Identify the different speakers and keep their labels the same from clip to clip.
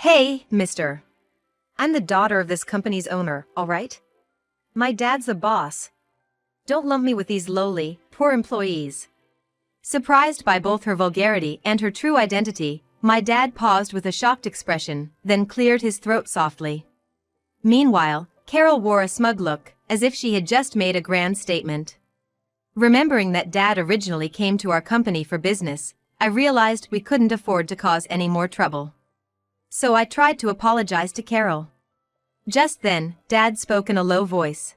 Speaker 1: Hey, mister. I'm the daughter of this company's owner, alright? My dad's the boss. Don't lump me with these lowly, poor employees. Surprised by both her vulgarity and her true identity, my dad paused with a shocked expression, then cleared his throat softly. Meanwhile, Carol wore a smug look, as if she had just made a grand statement. Remembering that Dad originally came to our company for business, I realized we couldn't afford to cause any more trouble. So I tried to apologize to Carol. Just then, Dad spoke in a low voice.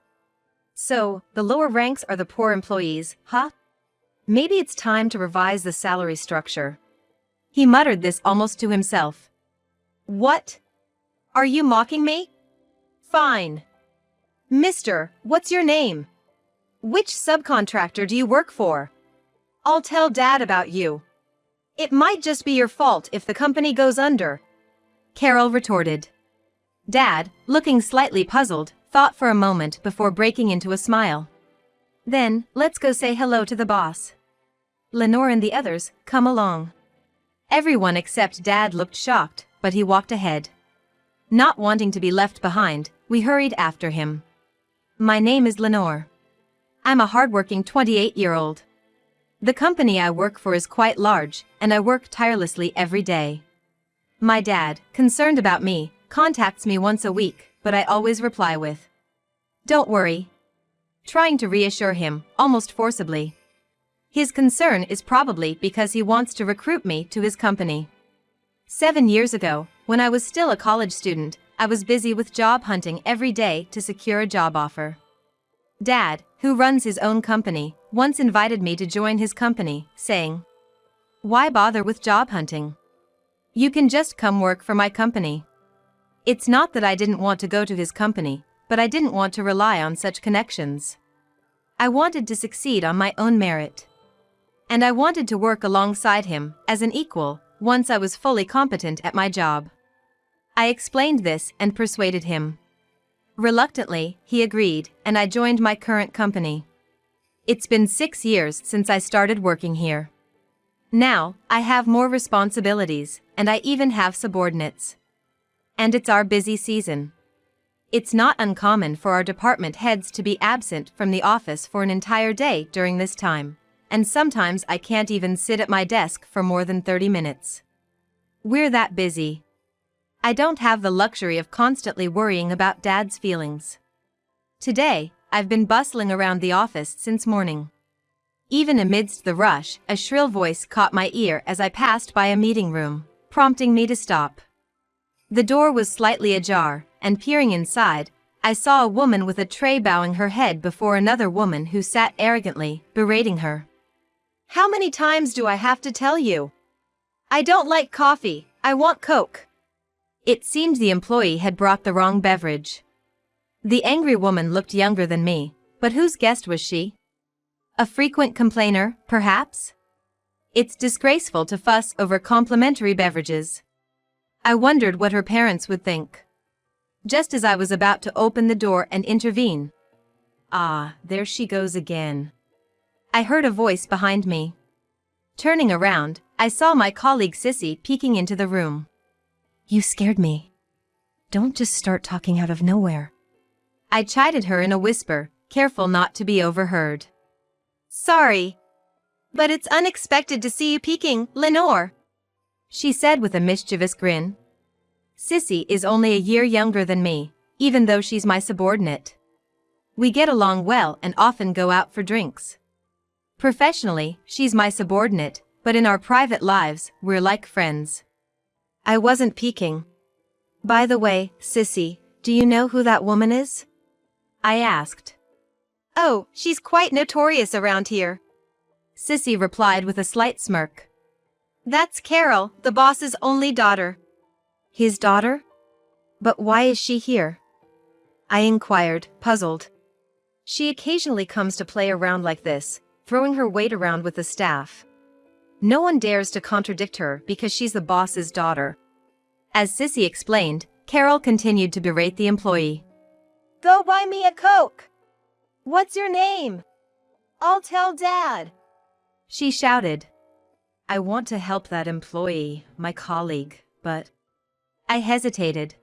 Speaker 1: So, the lower ranks are the poor employees, huh? Maybe it's time to revise the salary structure. He muttered this almost to himself. What? Are you mocking me? Fine. Mister, what's your name? Which subcontractor do you work for? I'll tell Dad about you. It might just be your fault if the company goes under. Carol retorted. Dad, looking slightly puzzled, thought for a moment before breaking into a smile. Then, let's go say hello to the boss. Lenore and the others, come along. Everyone except Dad looked shocked, but he walked ahead. Not wanting to be left behind, we hurried after him. My name is Lenore. I'm a hardworking 28-year-old. The company I work for is quite large, and I work tirelessly every day. My dad, concerned about me, contacts me once a week, but I always reply with, "Don't worry." Trying to reassure him, almost forcibly. His concern is probably because he wants to recruit me to his company. 7 years ago, when I was still a college student, I was busy with job hunting every day to secure a job offer. Dad, who runs his own company, once invited me to join his company, saying, "Why bother with job hunting? You can just come work for my company." It's not that I didn't want to go to his company, but I didn't want to rely on such connections. I wanted to succeed on my own merit. And I wanted to work alongside him, as an equal, once I was fully competent at my job. I explained this and persuaded him. Reluctantly, he agreed, and I joined my current company. It's been 6 years since I started working here. Now, I have more responsibilities, and I even have subordinates. And it's our busy season. It's not uncommon for our department heads to be absent from the office for an entire day during this time, and sometimes I can't even sit at my desk for more than 30 minutes. We're that busy. I don't have the luxury of constantly worrying about Dad's feelings. Today, I've been bustling around the office since morning. Even amidst the rush, a shrill voice caught my ear as I passed by a meeting room, prompting me to stop. The door was slightly ajar, and peering inside, I saw a woman with a tray bowing her head before another woman who sat arrogantly, berating her. How many times do I have to tell you? I don't like coffee, I want Coke. It seemed the employee had brought the wrong beverage. The angry woman looked younger than me, but whose guest was she? A frequent complainer, perhaps? It's disgraceful to fuss over complimentary beverages. I wondered what her parents would think. Just as I was about to open the door and intervene. Ah, there she goes again. I heard a voice behind me. Turning around, I saw my colleague Sissy peeking into the room. You scared me. Don't just start talking out of nowhere. I chided her in a whisper, careful not to be overheard. Sorry. But it's unexpected to see you peeking, Lenore, she said with a mischievous grin. Sissy is only a year younger than me, even though she's my subordinate. We get along well and often go out for drinks. Professionally, she's my subordinate, but in our private lives, we're like friends. I wasn't peeking. By the way, Sissy, do you know who that woman is? I asked. Oh, she's quite notorious around here, Sissy replied with a slight smirk. That's Carol, the boss's only daughter. His daughter? But why is she here? I inquired, puzzled. She occasionally comes to play around like this, throwing her weight around with the staff. No one dares to contradict her because she's the boss's daughter. As Sissy explained, Carol continued to berate the employee. Go buy me a Coke. What's your name? I'll tell Dad, she shouted. I want to help that employee, my colleague, but I hesitated.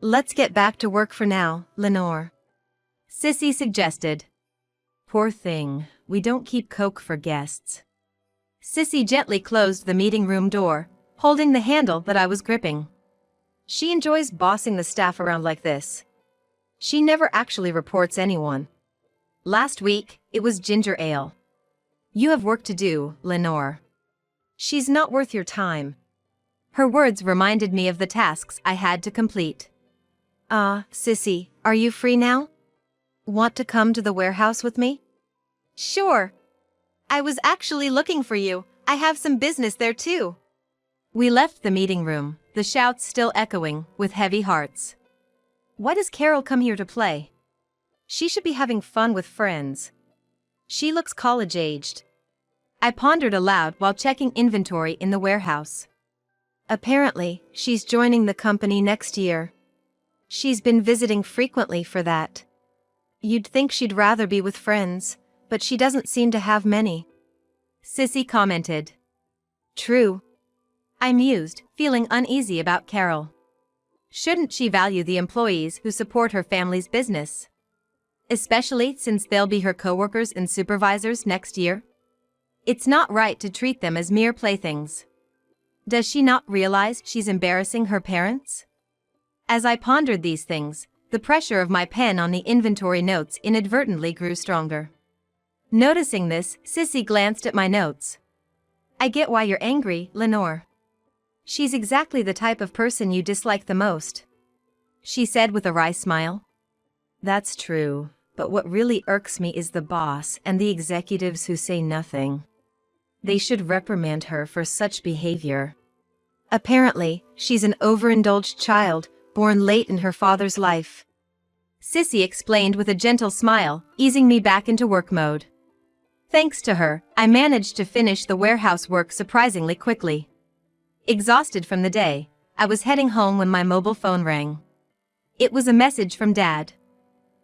Speaker 1: Let's get back to work for now, Lenore. Sissy suggested. Poor thing, we don't keep Coke for guests. Sissy gently closed the meeting room door, holding the handle that I was gripping. She enjoys bossing the staff around like this. She never actually reports anyone. Last week, it was ginger ale. You have work to do, Lenore. She's not worth your time. Her words reminded me of the tasks I had to complete. Sissy, are you free now? Want to come to the warehouse with me? Sure. I was actually looking for you. I have some business there too. We left the meeting room, the shouts still echoing, with heavy hearts. Why does Carol come here to play? She should be having fun with friends. She looks college-aged. I pondered aloud while checking inventory in the warehouse. Apparently, she's joining the company next year. She's been visiting frequently for that. You'd think she'd rather be with friends, but she doesn't seem to have many. Sissy commented. True. I mused, feeling uneasy about Carol. Shouldn't she value the employees who support her family's business? Especially since they'll be her coworkers and supervisors next year? It's not right to treat them as mere playthings. Does she not realize she's embarrassing her parents? As I pondered these things, the pressure of my pen on the inventory notes inadvertently grew stronger. Noticing this, Sissy glanced at my notes. I get why you're angry, Lenore. She's exactly the type of person you dislike the most. She said with a wry smile. That's true, but what really irks me is the boss and the executives who say nothing. They should reprimand her for such behavior. Apparently, she's an overindulged child, born late in her father's life. Sissy explained with a gentle smile, easing me back into work mode. Thanks to her, I managed to finish the warehouse work surprisingly quickly. Exhausted from the day, I was heading home when my mobile phone rang. It was a message from Dad.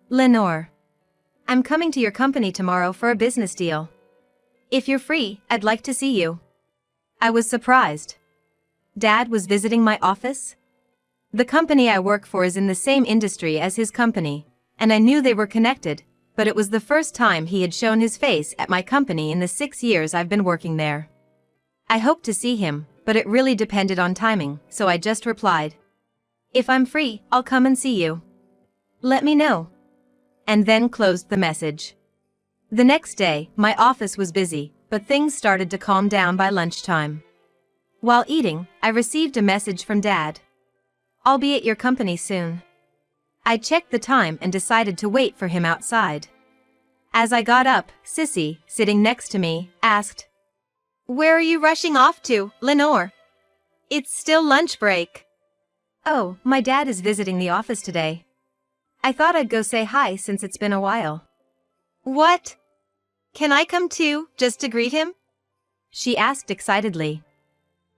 Speaker 1: Lenore. I'm coming to your company tomorrow for a business deal. If you're free, I'd like to see you. I was surprised. Dad was visiting my office? The company I work for is in the same industry as his company, and I knew they were connected, but it was the first time he had shown his face at my company in the 6 years I've been working there. I hoped to see him, but it really depended on timing, so I just replied. If I'm free, I'll come and see you. Let me know. And then closed the message. The next day, my office was busy, but things started to calm down by lunchtime. While eating, I received a message from Dad. I'll be at your company soon. I checked the time and decided to wait for him outside. As I got up, Sissy, sitting next to me, asked, Where are you rushing off to, Lenore? It's still lunch break. Oh, my dad is visiting the office today. I thought I'd go say hi since it's been a while. What? Can I come too, just to greet him? She asked excitedly.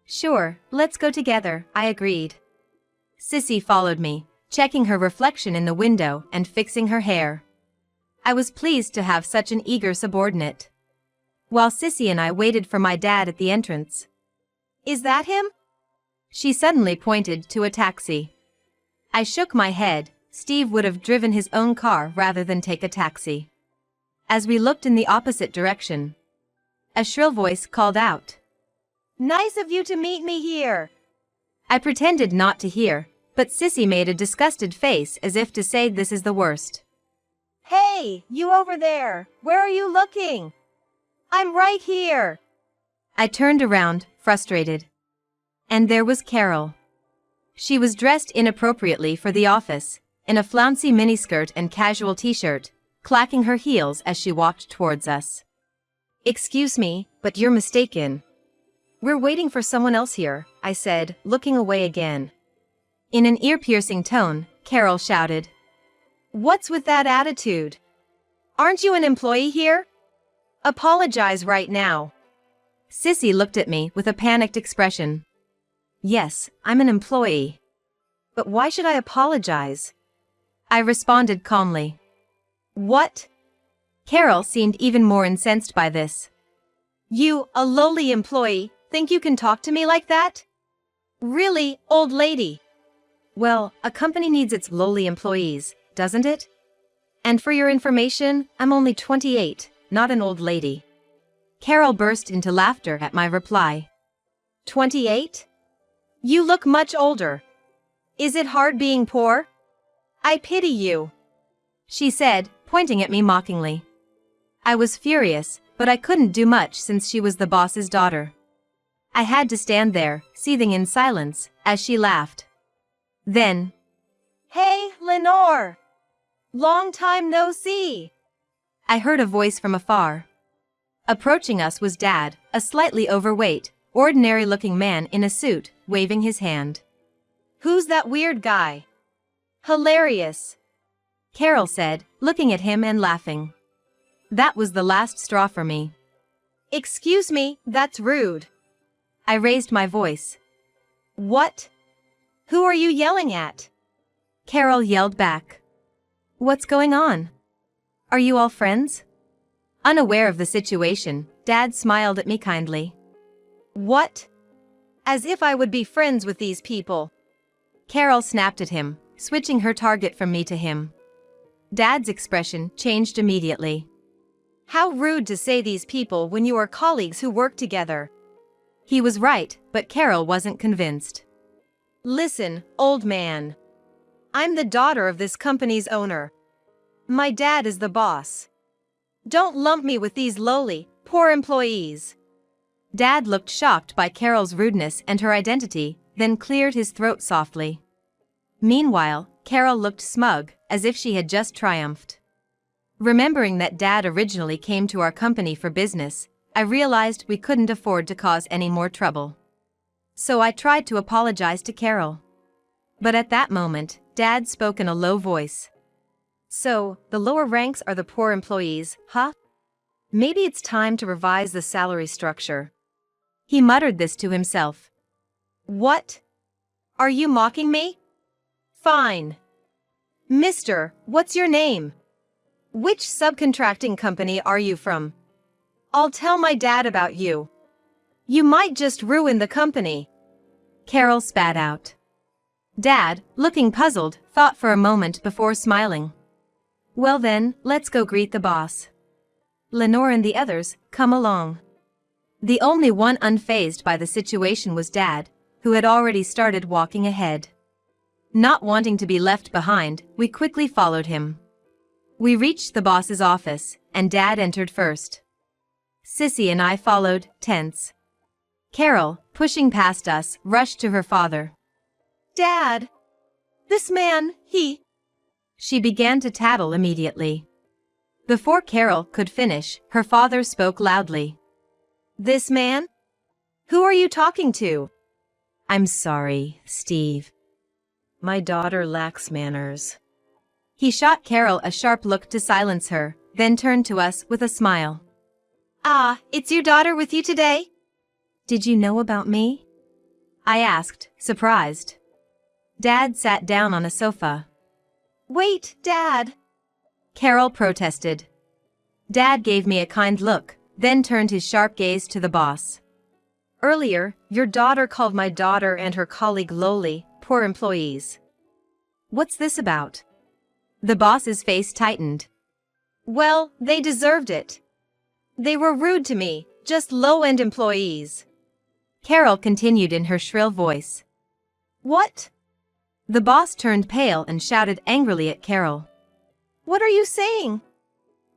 Speaker 1: Sure, let's go together, I agreed. Sissy followed me, checking her reflection in the window and fixing her hair. I was pleased to have such an eager subordinate. While Sissy and I waited for my dad at the entrance. Is that him? She suddenly pointed to a taxi. I shook my head. Steve would have driven his own car rather than take a taxi. As we looked in the opposite direction, a shrill voice called out. Nice of you to meet me here. I pretended not to hear, but Sissy made a disgusted face as if to say this is the worst. Hey, you over there, where are you looking? I'm right here. I turned around, frustrated. And there was Carol. She was dressed inappropriately for the office, in a flouncy miniskirt and casual t-shirt, clacking her heels as she walked towards us. Excuse me, but you're mistaken. We're waiting for someone else here, I said, looking away again. In an ear-piercing tone, Carol shouted. What's with that attitude? Aren't you an employee here? Apologize right now. Sissy looked at me with a panicked expression. Yes, I'm an employee. But why should I apologize? I responded calmly. What? Carol seemed even more incensed by this. You, a lowly employee, think you can talk to me like that? Really, old lady? Well, a company needs its lowly employees, doesn't it? And for your information, I'm only 28, not an old lady. Carol burst into laughter at my reply. 28? You look much older. Is it hard being poor? I pity you, she said, pointing at me mockingly. I was furious, but I couldn't do much since she was the boss's daughter. I had to stand there, seething in silence, as she laughed. Then, "Hey, Lenore! Long time no see!" I heard a voice from afar. Approaching us was Dad, a slightly overweight, ordinary-looking man in a suit, waving his hand. "Who's that weird guy?" "Hilarious," Carol said, looking at him and laughing. That was the last straw for me. "Excuse me, that's rude." I raised my voice. "What? Who are you yelling at?" Carol yelled back. "What's going on? Are you all friends?" Unaware of the situation, Dad smiled at me kindly. "What? As if I would be friends with these people." Carol snapped at him, switching her target from me to him. Dad's expression changed immediately. "How rude to say these people when you are colleagues who work together." He was right, but Carol wasn't convinced. "Listen, old man. I'm the daughter of this company's owner. My dad is the boss. Don't lump me with these lowly, poor employees." Dad looked shocked by Carol's rudeness and her identity, then cleared his throat softly. Meanwhile, Carol looked smug, as if she had just triumphed. Remembering that Dad originally came to our company for business, I realized we couldn't afford to cause any more trouble. So I tried to apologize to Carol. But at that moment, Dad spoke in a low voice. "So, the lower ranks are the poor employees, huh? Maybe it's time to revise the salary structure." He muttered this to himself. "What? Are you mocking me? Fine. Mister, what's your name? Which subcontracting company are you from? I'll tell my dad about you. You might just ruin the company." Carol spat out. Dad, looking puzzled, thought for a moment before smiling. "Well then, let's go greet the boss. Lenore and the others, come along." The only one unfazed by the situation was Dad, who had already started walking ahead. Not wanting to be left behind, we quickly followed him. We reached the boss's office, and Dad entered first. Sissy and I followed, tense. Carol, pushing past us, rushed to her father. "Dad! This man, he—" She began to tattle immediately. Before Carol could finish, her father spoke loudly. "This man? Who are you talking to?" "I'm sorry, Steve. My daughter lacks manners." He shot Carol a sharp look to silence her, then turned to us with a smile. "Ah, it's your daughter with you today?" "Did you know about me?" I asked, surprised. Dad sat down on a sofa. "Wait, Dad," Carol protested. Dad gave me a kind look, then turned his sharp gaze to the boss. "Earlier, your daughter called my daughter and her colleague lowly, poor employees. What's this about?" The boss's face tightened. "Well, they deserved it. They were rude to me, just low-end employees." Carol continued in her shrill voice. "What?" The boss turned pale and shouted angrily at Carol. "What are you saying?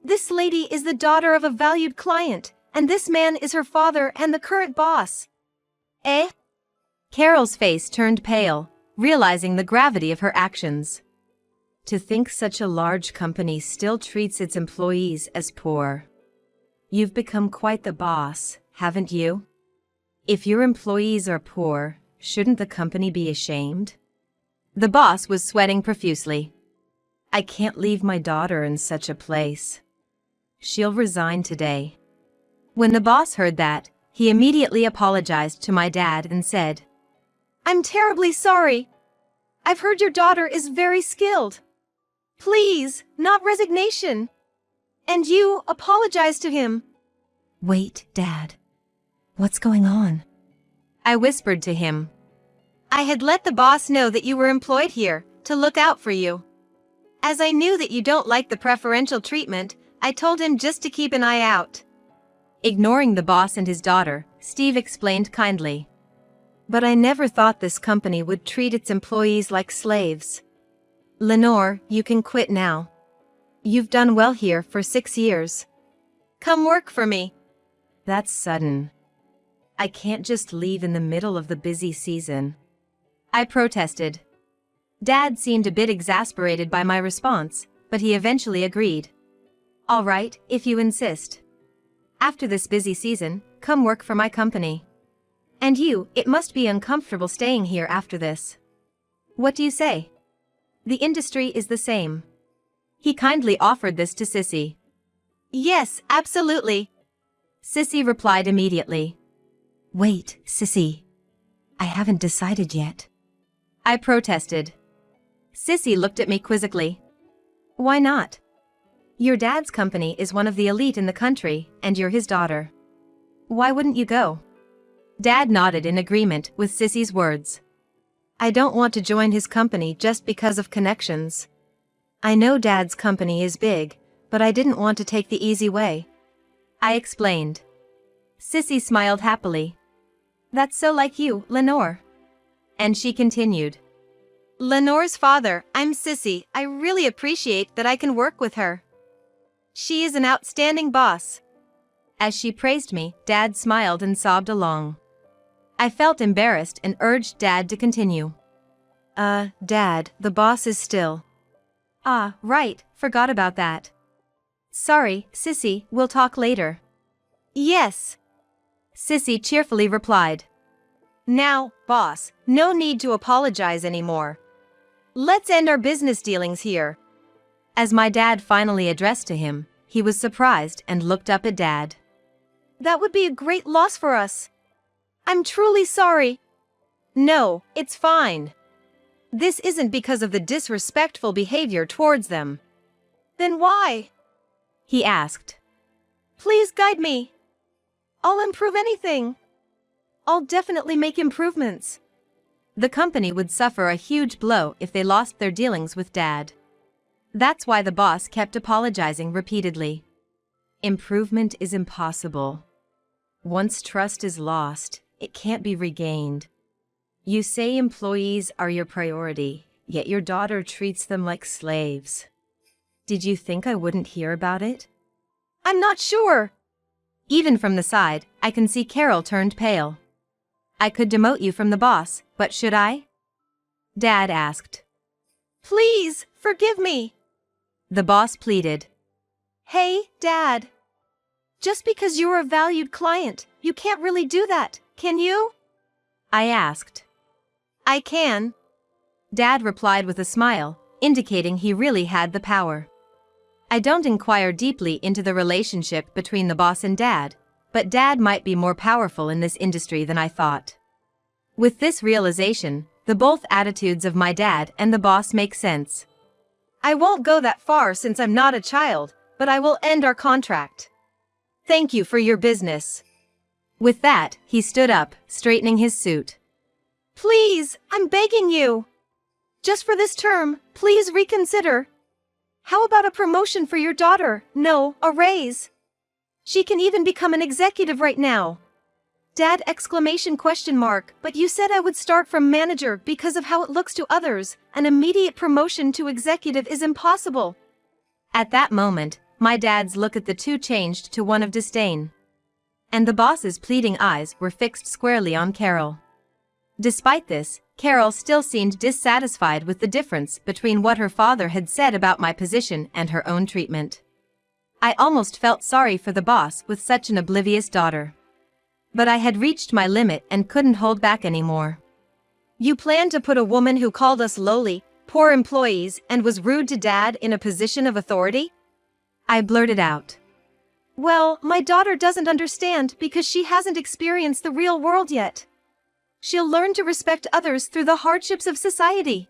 Speaker 1: This lady is the daughter of a valued client, and this man is her father and the current boss." "Eh?" Carol's face turned pale, realizing the gravity of her actions. To think such a large company still treats its employees as poor. You've become quite the boss, haven't you? If your employees are poor, shouldn't the company be ashamed? The boss was sweating profusely. "I can't leave my daughter in such a place. She'll resign today." When the boss heard that, he immediately apologized to my dad and said, "I'm terribly sorry. I've heard your daughter is very skilled. Please, not resignation. And you, apologize to him." "Wait, Dad. What's going on?" I whispered to him. I had let the boss know that you were employed here, to look out for you. As I knew that you don't like the preferential treatment, I told him just to keep an eye out. Ignoring the boss and his daughter, Steve explained kindly. But I never thought this company would treat its employees like slaves. Lenore, you can quit now. You've done well here for 6 years. Come work for me. That's sudden. I can't just leave in the middle of the busy season. I protested. Dad seemed a bit exasperated by my response, but he eventually agreed. All right, if you insist. After this busy season, come work for my company. And you, it must be uncomfortable staying here after this. What do you say? The industry is the same. He kindly offered this to Sissy. Yes, absolutely. Sissy replied immediately. Wait, Sissy. I haven't decided yet. I protested. Sissy looked at me quizzically. Why not? Your dad's company is one of the elite in the country, and you're his daughter. Why wouldn't you go? Dad nodded in agreement with Sissy's words. I don't want to join his company just because of connections. I know Dad's company is big, but I didn't want to take the easy way. I explained. Sissy smiled happily. That's so like you, Lenore. And she continued. Lenore's father, I'm Sissy. I really appreciate that I can work with her. She is an outstanding boss. As she praised me, Dad smiled and sobbed along. I felt embarrassed and urged Dad to continue. Dad, the boss is still. Ah, right, forgot about that. Sorry, Sissy, we'll talk later. Yes. Sissy cheerfully replied. Now, boss, no need to apologize anymore. Let's end our business dealings here. As my dad finally addressed to him, he was surprised and looked up at Dad. That would be a great loss for us. I'm truly sorry. No, it's fine. This isn't because of the disrespectful behavior towards them. Then why? He asked. Please guide me. I'll improve anything. I'll definitely make improvements. The company would suffer a huge blow if they lost their dealings with Dad. That's why the boss kept apologizing repeatedly. Improvement is impossible. Once trust is lost, it can't be regained. You say employees are your priority, yet your daughter treats them like slaves. Did you think I wouldn't hear about it? I'm not sure. Even from the side, I can see Carol turned pale. I could demote you from the boss, but should I? Dad asked. Please, forgive me. The boss pleaded. Hey, Dad. Just because you're a valued client, you can't really do that, can you? I asked. I can. Dad replied with a smile, indicating he really had the power. I don't inquire deeply into the relationship between the boss and Dad, but Dad might be more powerful in this industry than I thought. With this realization, the both attitudes of my dad and the boss make sense. I won't go that far since I'm not a child, but I will end our contract. Thank you for your business. With that, he stood up, straightening his suit. Please, I'm begging you. Just for this term, please reconsider. How about a promotion for your daughter? No, a raise. She can even become an executive right now. Dad! But you said I would start from manager because of how it looks to others. An immediate promotion to executive is impossible. At that moment, my dad's look at the two changed to one of disdain. And the boss's pleading eyes were fixed squarely on Carol. Despite this, Carol still seemed dissatisfied with the difference between what her father had said about my position and her own treatment. I almost felt sorry for the boss with such an oblivious daughter. But I had reached my limit and couldn't hold back anymore. You plan to put a woman who called us lowly, poor employees and was rude to Dad in a position of authority? I blurted out. Well, my daughter doesn't understand because she hasn't experienced the real world yet. She'll learn to respect others through the hardships of society.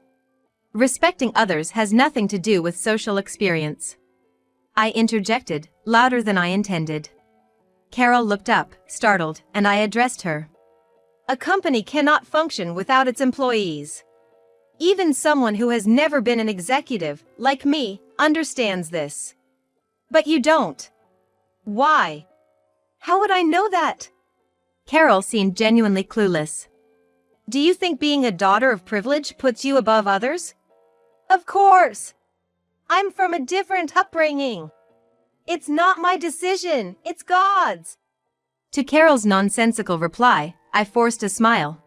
Speaker 1: Respecting others has nothing to do with social experience. I interjected, louder than I intended. Carol looked up, startled, and I addressed her. A company cannot function without its employees. Even someone who has never been an executive, like me, understands this. But you don't. Why? How would I know that? Carol seemed genuinely clueless. Do you think being a daughter of privilege puts you above others? Of course. I'm from a different upbringing. It's not my decision, it's God's. To Carol's nonsensical reply, I forced a smile.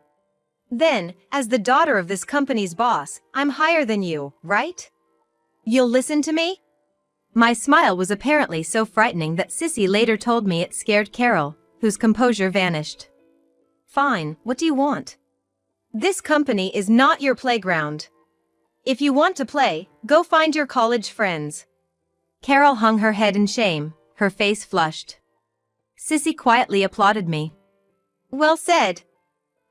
Speaker 1: Then, as the daughter of this company's boss, I'm higher than you, right? You'll listen to me? My smile was apparently so frightening that Sissy later told me it scared Carol, whose composure vanished. Fine, what do you want? This company is not your playground. If you want to play, go find your college friends. Carol hung her head in shame, her face flushed. Sissy quietly applauded me. Well said.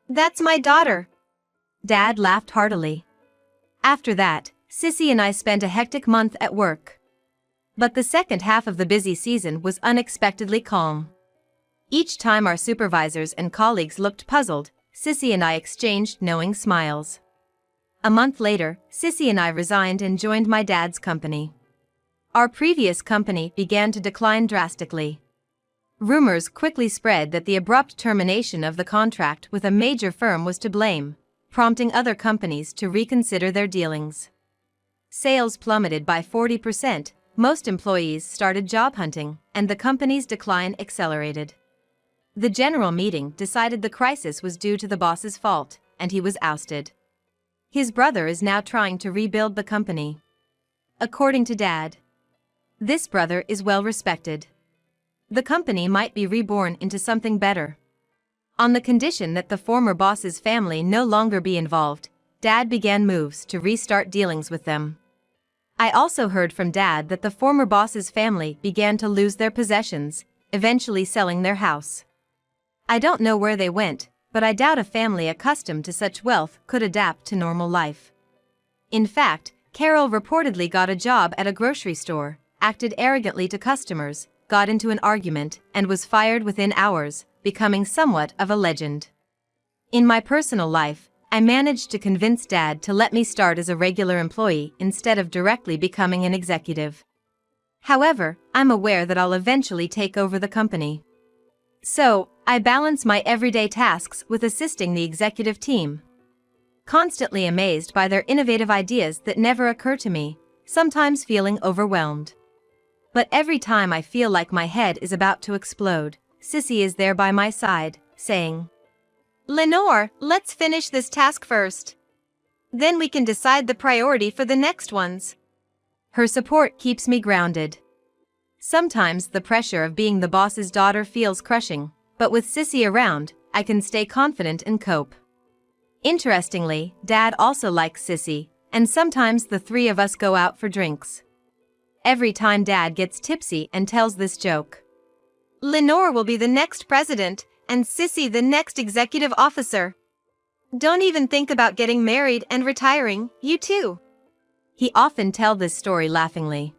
Speaker 1: That's my daughter. Dad laughed heartily. After that, Sissy and I spent a hectic month at work. But the second half of the busy season was unexpectedly calm. Each time our supervisors and colleagues looked puzzled, Sissy and I exchanged knowing smiles. A month later, Sissy and I resigned and joined my dad's company. Our previous company began to decline drastically. Rumors quickly spread that the abrupt termination of the contract with a major firm was to blame, prompting other companies to reconsider their dealings. Sales plummeted by 40%, most employees started job hunting, and the company's decline accelerated. The general meeting decided the crisis was due to the boss's fault, and he was ousted. His brother is now trying to rebuild the company. According to Dad, this brother is well respected. The company might be reborn into something better. On the condition that the former boss's family no longer be involved, Dad began moves to restart dealings with them. I also heard from Dad that the former boss's family began to lose their possessions, eventually selling their house. I don't know where they went, but I doubt a family accustomed to such wealth could adapt to normal life. In fact, Carol reportedly got a job at a grocery store, acted arrogantly to customers, got into an argument, and was fired within hours, becoming somewhat of a legend. In my personal life, I managed to convince Dad to let me start as a regular employee instead of directly becoming an executive. However, I'm aware that I'll eventually take over the company. So, I balance my everyday tasks with assisting the executive team. Constantly amazed by their innovative ideas that never occur to me, sometimes feeling overwhelmed. But every time I feel like my head is about to explode, Sissy is there by my side, saying, Lenore, let's finish this task first. Then we can decide the priority for the next ones. Her support keeps me grounded. Sometimes the pressure of being the boss's daughter feels crushing, but with Sissy around, I can stay confident and cope. Interestingly, Dad also likes Sissy, and sometimes the three of us go out for drinks. Every time Dad gets tipsy and tells this joke. Lenore will be the next president, and Sissy the next executive officer. Don't even think about getting married and retiring, you too. He often tells this story laughingly.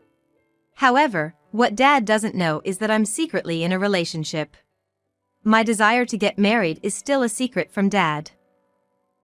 Speaker 1: However, what Dad doesn't know is that I'm secretly in a relationship. My desire to get married is still a secret from Dad.